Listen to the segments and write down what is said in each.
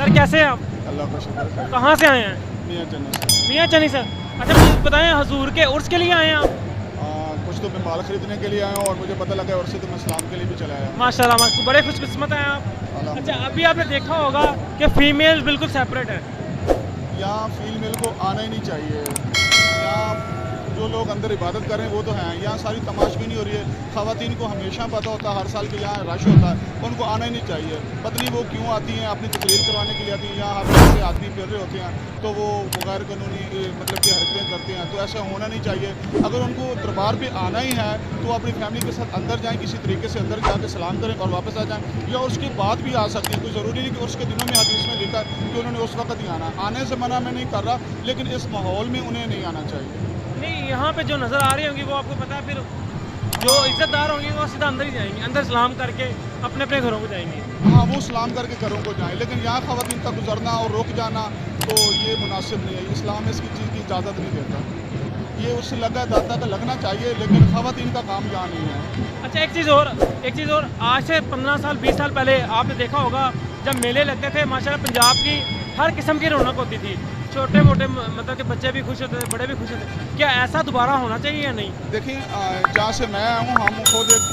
Sir कैसे हैं आप? अल्लाह का शुक्र है। कहाँ से आए हैं? मियाँ चन्नी से। मियाँ चनी सर। अच्छा मुझे बताएं हजूर के उर्स के लिए आए हैं आप? कुछ तो मैं माल खरीदने के लिए आया हूँ और मुझे पता लगा और से तो मैं इस्लाम के लिए भी चला आया हूँ। माशाल्लाह माशाल्लाह, बड़े खुशकिस्मत हैं आप। अच्छा अभी आपने देखा होगा कि फीमेल बिल्कुल सेपरेट है। यहाँ फीमेल को आना ही नहीं चाहिए। यहाँ जो लोग अंदर इबादत कर रहे हैं वो तो हैं, यहाँ सारी तमाशबीनी नहीं हो रही है। ख़वातीन को हमेशा पता होता है हर साल के यहाँ रश होता है, उनको आना ही नहीं चाहिए। पता नहीं वो क्यों आती हैं, अपनी तकरीर करवाने के लिए आती हैं। यहाँ हर तरह से आदमी फिर रहे होते हैं तो वो गैर कानूनी मतलब कि हरकतें करते हैं, तो ऐसा होना नहीं चाहिए। अगर उनको दरबार पे आना ही है तो अपनी फैमिली के साथ अंदर जाएँ, किसी तरीके से अंदर जाके सलाम करें और वापस आ जाएँ, या उसके बाद भी आ सकती हैं। कोई ज़रूरी नहीं कि उसके दिनों में हदीस में लिखा है कि उन्होंने उस वक्त ही आना। आने से मना मैं नहीं कर रहा, लेकिन इस माहौल में उन्हें नहीं आना चाहिए। नहीं यहाँ पे जो नज़र आ रही होंगी वो आपको पता है, फिर जो इज्जतदार होंगी वो सीधा अंदर ही जाएंगी, अंदर सलाम करके अपने अपने घरों को जाएंगी। हाँ वो सलाम करके घरों को जाएं, लेकिन यहाँ ख़वातीन का गुजरना और रुक जाना तो ये मुनासिब नहीं है। इस्लाम इसकी चीज़ की इजाज़त नहीं देता। ये उससे लगा दाता का लगना चाहिए, लेकिन ख़वातीन का काम यहाँ नहीं है। अच्छा एक चीज़ और आज से 15 साल 20 साल पहले आपने देखा होगा जब मेले लगते थे माशाल्लाह पंजाब की हर किस्म की रौनक होती थी, छोटे मोटे मतलब कि बच्चे भी खुश होते थे, बड़े भी खुश होते थे। क्या ऐसा दोबारा होना चाहिए या नहीं? देखिए जहाँ से मैं आया हूँ हम खुद एक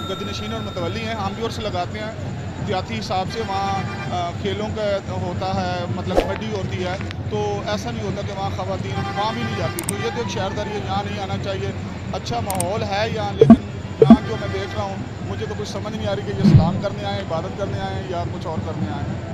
गदनशीन और मतवली हैं, हम भी उर्स लगाते हैं जाती हिसाब से। वहाँ खेलों का होता है, मतलब कबड्डी होती है, तो ऐसा नहीं होता कि वहाँ ख़वातीन वहाँ भी नहीं जाती। तो ये तो एक शहरदारी है, यहाँ नहीं आना चाहिए। अच्छा माहौल है यहाँ, लेकिन यहाँ जो मैं देख रहा हूँ मुझे तो कुछ समझ नहीं आ रही कि ये सलाम करने आए, इबादत करने आए या कुछ और करने आए।